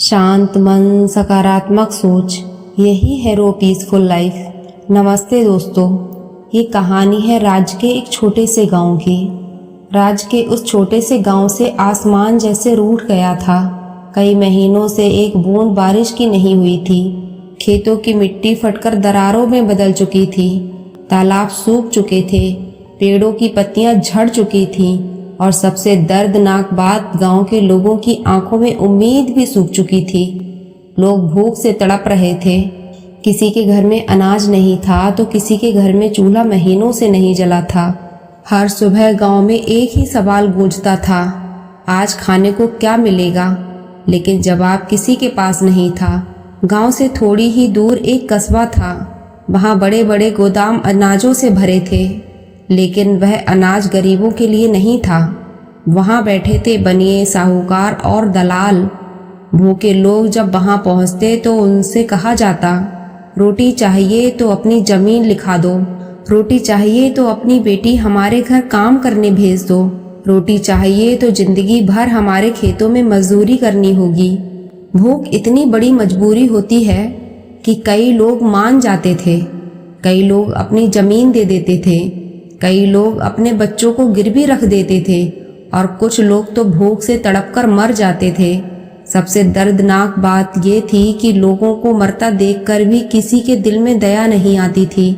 शांत मन, सकारात्मक सोच, यही है रो पीसफुल लाइफ। नमस्ते दोस्तों, ये कहानी है राज्य के एक छोटे से गांव की। राज्य के उस छोटे से गांव से आसमान जैसे रूठ गया था। कई महीनों से एक बूंद बारिश की नहीं हुई थी। खेतों की मिट्टी फटकर दरारों में बदल चुकी थी। तालाब सूख चुके थे, पेड़ों की पत्तियां झड़ चुकी थीं और सबसे दर्दनाक बात, गांव के लोगों की आंखों में उम्मीद भी सूख चुकी थी। लोग भूख से तड़प रहे थे। किसी के घर में अनाज नहीं था तो किसी के घर में चूल्हा महीनों से नहीं जला था। हर सुबह गांव में एक ही सवाल गूंजता था, आज खाने को क्या मिलेगा? लेकिन जवाब किसी के पास नहीं था। गांव से थोड़ी ही दूर एक कस्बा था। वहां बड़े बड़े गोदाम अनाजों से भरे थे, लेकिन वह अनाज गरीबों के लिए नहीं था। वहां बैठे थे बनिए, साहूकार और दलाल। भूखे लोग जब वहां पहुंचते तो उनसे कहा जाता, रोटी चाहिए तो अपनी जमीन लिखा दो, रोटी चाहिए तो अपनी बेटी हमारे घर काम करने भेज दो, रोटी चाहिए तो जिंदगी भर हमारे खेतों में मजदूरी करनी होगी। भूख इतनी बड़ी मजबूरी होती है कि कई लोग मान जाते थे, कई लोग अपनी जमीन दे देते थे, कई लोग अपने बच्चों को गिरवी रख देते थे और कुछ लोग तो भूख से तड़पकर मर जाते थे। सबसे दर्दनाक बात ये थी कि लोगों को मरता देखकर भी किसी के दिल में दया नहीं आती थी।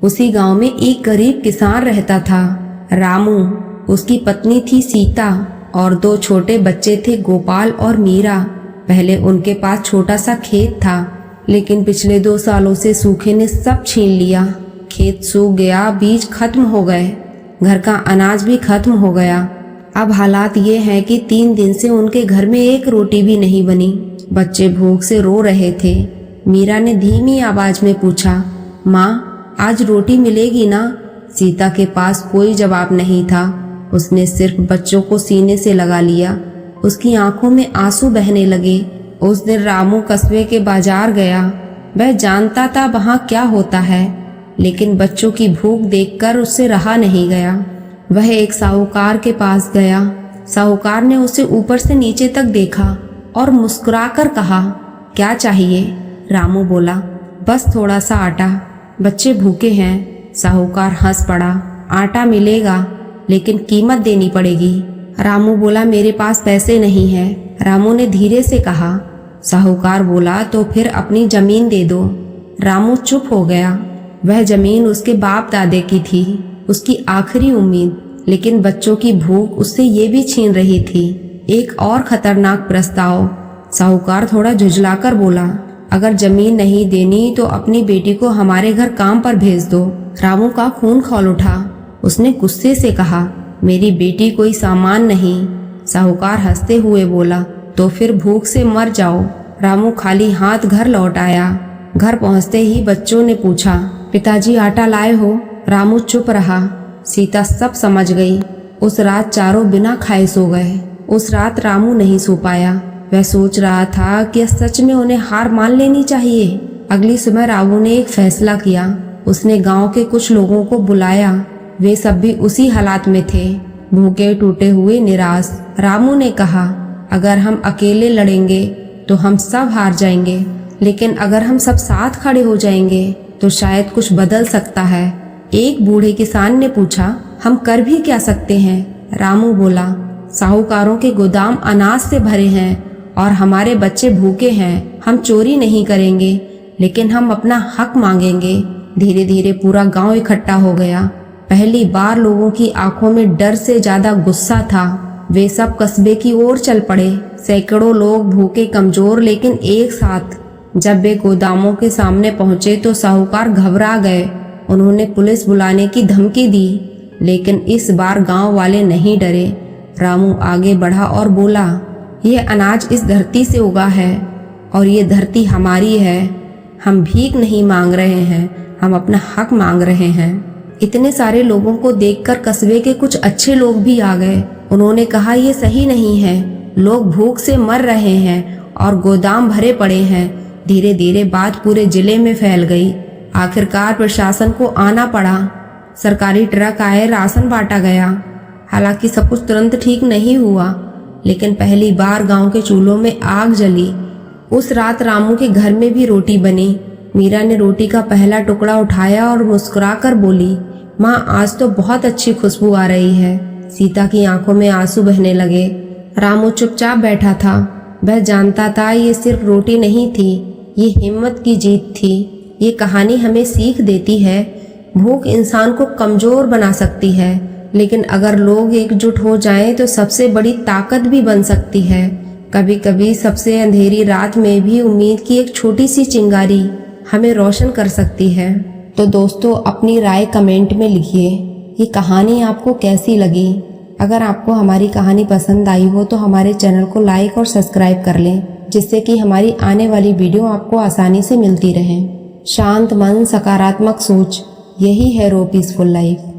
उसी गांव में एक गरीब किसान रहता था, रामू। उसकी पत्नी थी सीता और दो छोटे बच्चे थे, गोपाल और मीरा। पहले उनके पास छोटा सा खेत था, लेकिन पिछले 2 सालों से सूखे ने सब छीन लिया। खेत सूख गया, बीज खत्म हो गए, घर का अनाज भी खत्म हो गया। अब हालात ये हैं कि 3 दिन से उनके घर में एक रोटी भी नहीं बनी। बच्चे भूख से रो रहे थे। मीरा ने धीमी आवाज में पूछा, माँ, आज रोटी मिलेगी ना? सीता के पास कोई जवाब नहीं था। उसने सिर्फ बच्चों को सीने से लगा लिया। उसकी आंखों में आंसू बहने लगे। उस दिन रामू कस्बे के बाजार गया। वह जानता था वहां क्या होता है, लेकिन बच्चों की भूख देखकर उससे रहा नहीं गया। वह एक साहूकार के पास गया। साहूकार ने उसे ऊपर से नीचे तक देखा और मुस्कुराकर कहा, क्या चाहिए? रामू बोला, बस थोड़ा सा आटा, बच्चे भूखे हैं। साहूकार हंस पड़ा, आटा मिलेगा, लेकिन कीमत देनी पड़ेगी। रामू बोला, मेरे पास पैसे नहीं है। रामू ने धीरे से कहा। साहूकार बोला, तो फिर अपनी जमीन दे दो। रामू चुप हो गया। वह जमीन उसके बाप दादे की थी, उसकी आखिरी उम्मीद। लेकिन बच्चों की भूख उससे ये भी छीन रही थी। एक और खतरनाक प्रस्ताव। साहूकार थोड़ा झुंझलाकर बोला, अगर जमीन नहीं देनी तो अपनी बेटी को हमारे घर काम पर भेज दो। रामू का खून खौल उठा। उसने गुस्से से कहा, मेरी बेटी कोई सामान नहीं। साहूकार हंसते हुए बोला, तो फिर भूख से मर जाओ। रामू खाली हाथ घर लौट आया। घर पहुंचते ही बच्चों ने पूछा, पिताजी आटा लाए हो? रामू चुप रहा। सीता सब समझ गई। उस रात चारों बिना खाए सो गए। उस रात रामू नहीं सो पाया। वह सोच रहा था कि सच में उन्हें हार मान लेनी चाहिए। अगली सुबह रामू ने एक फैसला किया। उसने गांव के कुछ लोगों को बुलाया। वे सब भी उसी हालात में थे, भूखे, टूटे हुए, निराश। रामू ने कहा, अगर हम अकेले लड़ेंगे तो हम सब हार जाएंगे, लेकिन अगर हम सब साथ खड़े हो जाएंगे तो शायद कुछ बदल सकता है। एक बूढ़े किसान ने पूछा, हम कर भी क्या सकते हैं? रामू बोला, साहूकारों के गोदाम अनाज से भरे हैं और हमारे बच्चे भूखे हैं। हम चोरी नहीं करेंगे, लेकिन हम अपना हक मांगेंगे। धीरे धीरे पूरा गांव इकट्ठा हो गया। पहली बार लोगों की आंखों में डर से ज्यादा गुस्सा था। वे सब कस्बे की ओर चल पड़े। सैकड़ों लोग, भूखे, कमजोर, लेकिन एक साथ। जब वे गोदामों के सामने पहुंचे तो साहूकार घबरा गए। उन्होंने पुलिस बुलाने की धमकी दी, लेकिन इस बार गांव वाले नहीं डरे। रामू आगे बढ़ा और बोला, यह अनाज इस धरती से उगा है और ये धरती हमारी है। हम भीख नहीं मांग रहे हैं, हम अपना हक मांग रहे हैं। इतने सारे लोगों को देखकर कस्बे के कुछ अच्छे लोग भी आ गए। उन्होंने कहा, ये सही नहीं है, लोग भूख से मर रहे हैं और गोदाम भरे पड़े हैं। धीरे धीरे बात पूरे जिले में फैल गई। आखिरकार प्रशासन को आना पड़ा। सरकारी ट्रक आए, राशन बांटा गया। हालांकि सब कुछ तुरंत ठीक नहीं हुआ, लेकिन पहली बार गांव के चूल्हों में आग जली। उस रात रामू के घर में भी रोटी बनी। मीरा ने रोटी का पहला टुकड़ा उठाया और मुस्कुराकर बोली, माँ आज तो बहुत अच्छी खुशबू आ रही है। सीता की आंखों में आंसू बहने लगे। रामू चुपचाप बैठा था। वह जानता था ये सिर्फ रोटी नहीं थी, ये हिम्मत की जीत थी। ये कहानी हमें सीख देती है, भूख इंसान को कमजोर बना सकती है, लेकिन अगर लोग एकजुट हो जाएं तो सबसे बड़ी ताकत भी बन सकती है। कभी कभी सबसे अंधेरी रात में भी उम्मीद की एक छोटी सी चिंगारी हमें रोशन कर सकती है। तो दोस्तों अपनी राय कमेंट में लिखिए। ये कहानी आपको कैसी लगी? अगर आपको हमारी कहानी पसंद आई हो तो हमारे चैनल को लाइक और सब्सक्राइब कर लें, जिससे कि हमारी आने वाली वीडियो आपको आसानी से मिलती रहे। शांत मन, सकारात्मक सोच, यही है रो पीसफुल लाइफ।